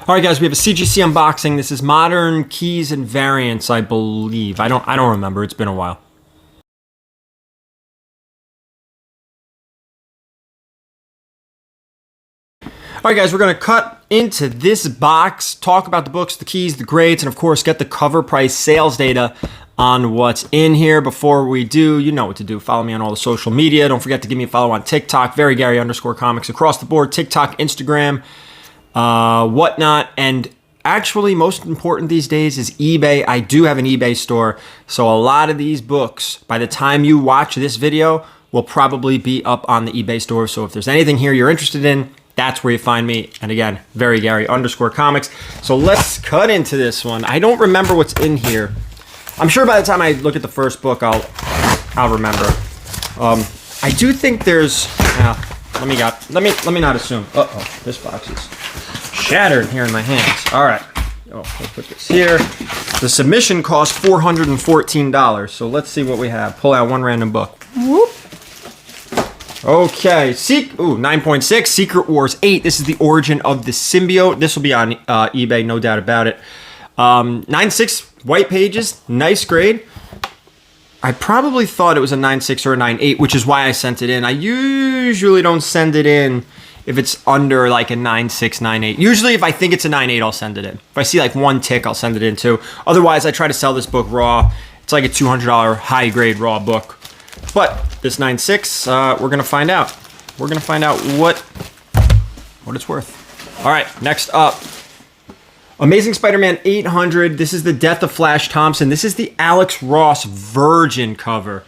All right, guys, we have a CGC unboxing. This is Modern Keys and Variants, I believe. I don't remember. It's been a while. All right, guys, we're going to cut into this box, talk about the books, the keys, the grades, and of course, get the cover price sales data on what's in here. Before we do, you know what to do. Follow me on all the social media. Don't forget to give me a follow on TikTok, @VeryGary_comics across the board, TikTok, Instagram, whatnot. And actually, most important these days is eBay. I do have an eBay store, so a lot of these books, by the time you watch this video, will probably be up on the eBay store. So if there's anything here you're interested in, that's where you find me. And again, @VeryGary_comics. So let's cut into this one. I don't remember what's in here. I'm sure by the time I look at the first book, I'll remember. I do think there's. Let me not assume. This box is shattered here in my hands. All right. We'll put this here. The submission cost $414. So let's see what we have. Pull out one random book. Whoop. Okay, 9.6, Secret Wars 8. This is the origin of the symbiote. This will be on eBay, no doubt about it. 9.6 white pages, nice grade. I probably thought it was a 9.6 or a 9.8, which is why I sent it in. I usually don't send it in if it's under like a 9.6, 9.8. Usually if I think it's a 9.8, I'll send it in. If I see like one tick, I'll send it in too. Otherwise, I try to sell this book raw. It's like a $200 high grade raw book. But this 9.6, we're going to find out. We're going to find out what it's worth. All right, next up. Amazing Spider-Man 800. This is the Death of Flash Thompson. This is the Alex Ross Virgin cover.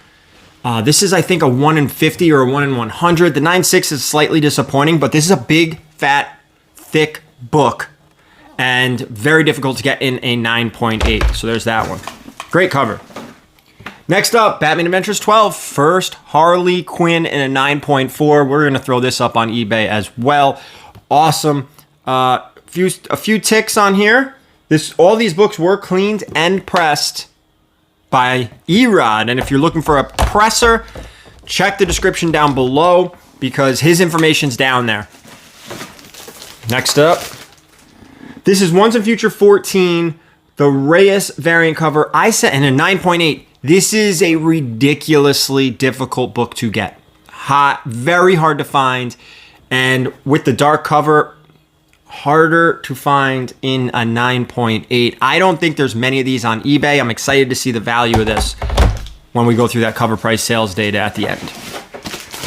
This is, I think, a 1 in 50 or a 1 in 100. The 9.6 is slightly disappointing, but this is a big, fat, thick book and very difficult to get in a 9.8. So there's that one. Great cover. Next up, Batman Adventures 12, first Harley Quinn in a 9.4. We're going to throw this up on eBay as well. Awesome. A few ticks on here. All these books were cleaned and pressed by Erod. And if you're looking for a presser, check the description down below because his information's down there. Next up, this is Once and Future 14, the Reyes variant cover. I sent in a 9.8. This is a ridiculously difficult book to get. Very hard to find. And with the dark cover, harder to find in a 9.8. I don't think there's many of these on eBay. I'm excited to see the value of this when we go through that cover price sales data at the end.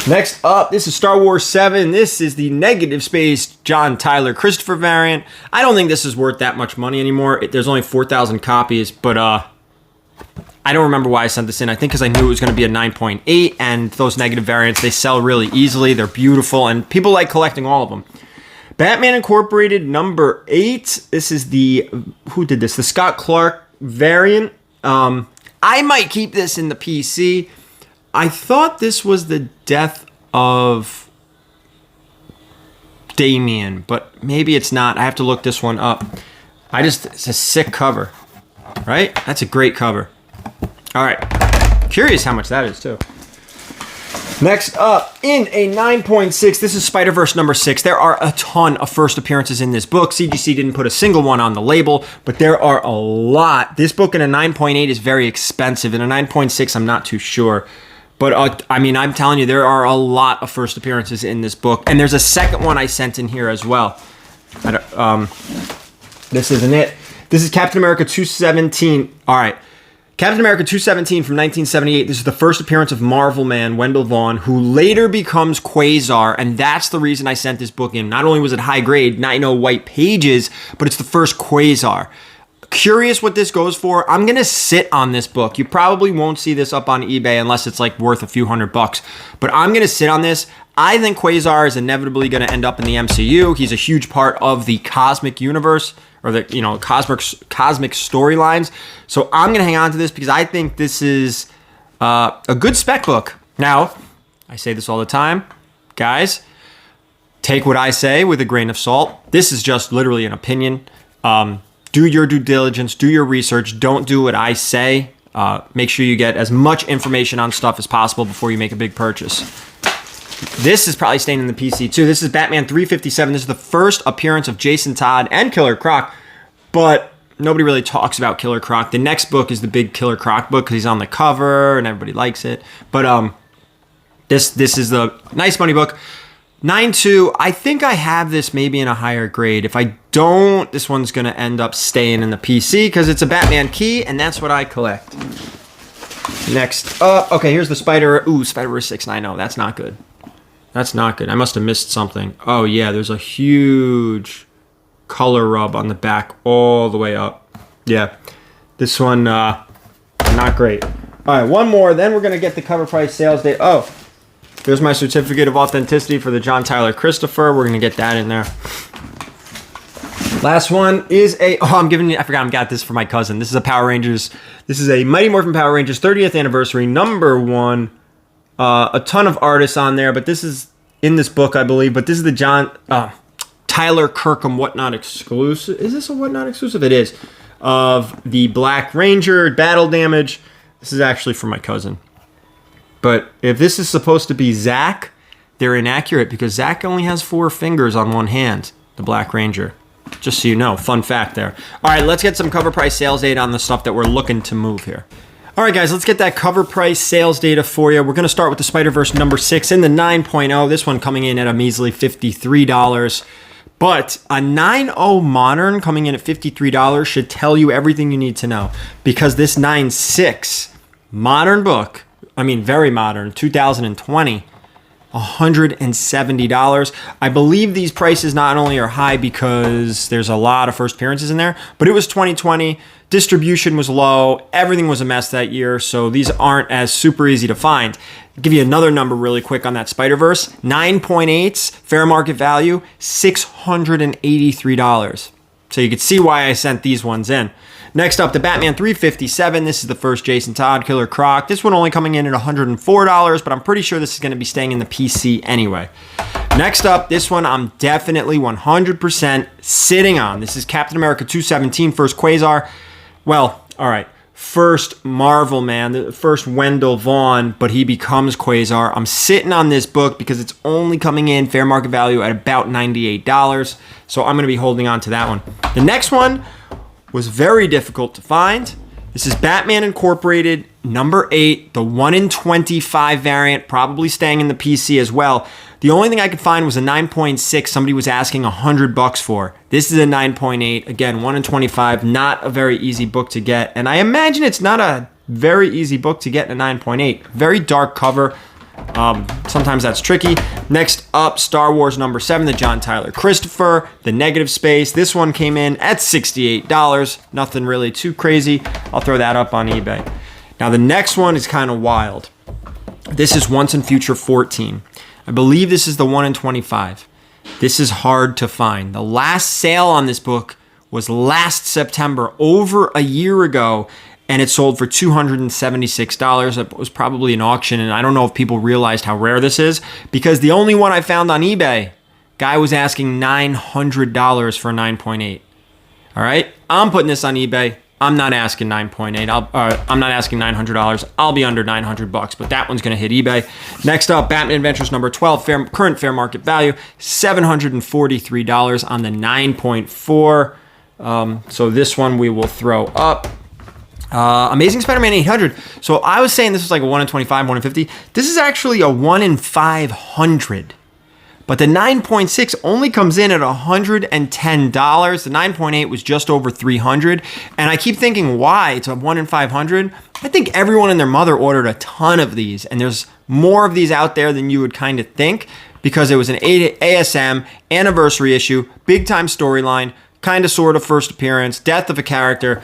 Next up, this is Star Wars 7. This is the Negative Space John Tyler Christopher variant. I don't think this is worth that much money anymore. There's only 4,000 copies, but I don't remember why I sent this in. I think because I knew it was going to be a 9.8, and those negative variants, they sell really easily. They're beautiful, and people like collecting all of them. Batman Incorporated number 8. This is who did this? The Scott Clark variant. I might keep this in the PC. I thought this was the death of Damien, but maybe it's not. I have to look this one up. It's a sick cover, right? That's a great cover. All right, curious how much that is too. Next up, in a 9.6, this is Spider-Verse number 6. There are a ton of first appearances in this book. CGC didn't put a single one on the label, but there are a lot. This book in a 9.8 is very expensive. In a 9.6, I'm not too sure. But I'm telling you, there are a lot of first appearances in this book. And there's a second one I sent in here as well. This isn't it. This is Captain America 217. All right. Captain America 217 from 1978. This is the first appearance of Marvel Man, Wendell Vaughn, who later becomes Quasar, and that's the reason I sent this book in. Not only was it high grade, white pages, but it's the first Quasar. Curious what this goes for. I'm going to sit on this book. You probably won't see this up on eBay unless it's like worth a few $100. But I'm going to sit on this. I think Quasar is inevitably going to end up in the MCU. He's a huge part of the cosmic universe, or the cosmic storylines. So I'm going to hang on to this because I think this is a good spec book. Now, I say this all the time. Guys, take what I say with a grain of salt. This is just literally an opinion. Do your due diligence. Do your research. Don't do what I say. Make sure you get as much information on stuff as possible before you make a big purchase. This is probably staying in the PC too. This is Batman 357. This is the first appearance of Jason Todd and Killer Croc, but nobody really talks about Killer Croc. The next book is the big Killer Croc book because he's on the cover and everybody likes it. But this is the nice money book. 9.2. I think I have this maybe in a higher grade. If I don't, this one's going to end up staying in the PC because it's a Batman key, and that's what I collect. Next up, okay, here's the Spider-Verse 690. That's not good. That's not good. I must have missed something. Oh, yeah, there's a huge color rub on the back all the way up. Yeah, this one, not great. All right, one more, then we're going to get the cover price sales date. Oh, there's my certificate of authenticity for the John Tyler Christopher. We're going to get that in there. Last one is I forgot I got this for my cousin. This is a Power Rangers. This is a Mighty Morphin Power Rangers 30th anniversary, #1. A ton of artists on there, but this is in this book, I believe. But this is the John Tyler Kirkham Whatnot exclusive. Is this a Whatnot exclusive? It is. Of the Black Ranger Battle Damage. This is actually for my cousin. But if this is supposed to be Zach, they're inaccurate because Zach only has 4 fingers on one hand, the Black Ranger. Just so you know, fun fact there. All right, let's get some cover price sales data on the stuff that we're looking to move here. All right, guys, let's get that cover price sales data for you. We're going to start with the Spider-Verse #6 in the 9.0. This one coming in at a measly $53. But a 9.0 Modern coming in at $53 should tell you everything you need to know. Because this 9.6 Modern book, I mean very modern, 2020, $170. I believe these prices not only are high because there's a lot of first appearances in there, but it was 2020. Distribution was low. Everything was a mess that year, so these aren't as super easy to find. I'll give you another number really quick on that Spider-Verse. 9.8s, fair market value, $683. So you can see why I sent these ones in. Next up, the Batman 357. This is the first Jason Todd, Killer Croc. This one only coming in at $104, but I'm pretty sure this is going to be staying in the PC anyway. Next up, this one I'm definitely 100% sitting on. This is Captain America 217, first Quasar. Well, all right, first Marvel man, the first Wendell Vaughn, but he becomes Quasar. I'm sitting on this book because it's only coming in fair market value at about $98, so I'm going to be holding on to that one. The next one was very difficult to find. This is Batman Incorporated #8, the 1 in 25 variant, probably staying in the PC as well. The only thing I could find was a 9.6 somebody was asking $100 for. This is a 9.8, again, 1 in 25, not a very easy book to get. And I imagine it's not a very easy book to get in a 9.8. Very dark cover. Sometimes that's tricky. Next up, Star Wars #7, the John Tyler Christopher, the Negative Space. This one came in at $68. Nothing really too crazy. I'll throw that up on eBay. Now the next one is kind of wild. This is Once and Future 14. I believe this is the 1 in 25. This is hard to find. The last sale on this book was last September, over a year ago, and it sold for $276. It was probably an auction, and I don't know if people realized how rare this is, because the only one I found on eBay, guy was asking $900 for a 9.8. All right, I'm putting this on eBay. I'm not asking 9.8. I'm not asking $900. I'll be under $900, but that one's going to hit eBay. Next up, Batman Adventures #12, current fair market value, $743 on the 9.4. So this one we will throw up. Amazing Spider-Man 800. So I was saying this was like a 1 in 25, 1 in 50. This is actually a 1 in 500. But the 9.6 only comes in at $110. The 9.8 was just over $300. And I keep thinking, why? It's a 1 in 500. I think everyone and their mother ordered a ton of these. And there's more of these out there than you would kind of think, because it was an ASM anniversary issue, big time storyline, kind of sort of first appearance, death of a character.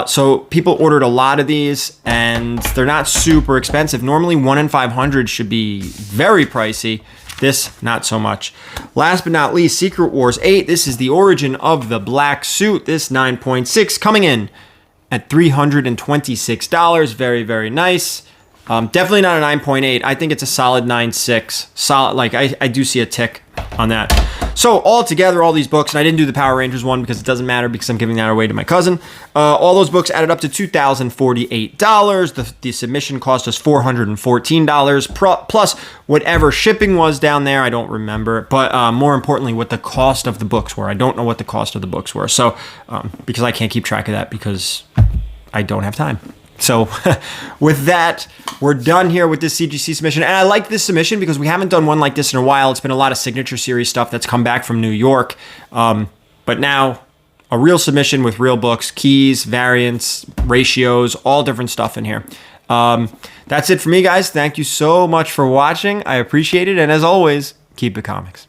So people ordered a lot of these, and they're not super expensive. Normally 1 in 500 should be very pricey. This, not so much. Last but not least, Secret Wars 8. This is the origin of the black suit. This 9.6 coming in at $326. Very, very nice. Definitely not a 9.8. I think it's a solid 9.6. Solid, like I do see a tick on that. So all together, all these books, and I didn't do the Power Rangers one because it doesn't matter because I'm giving that away to my cousin. All those books added up to $2,048. The submission cost us $414 plus whatever shipping was down there. I don't remember, but more importantly, what the cost of the books were. I don't know what the cost of the books were. So because I can't keep track of that because I don't have time. So with that, we're done here with this CGC submission. And I like this submission because we haven't done one like this in a while. It's been a lot of Signature Series stuff that's come back from New York. But now a real submission with real books, keys, variants, ratios, all different stuff in here. That's it for me, guys. Thank you so much for watching. I appreciate it. And as always, keep it comics.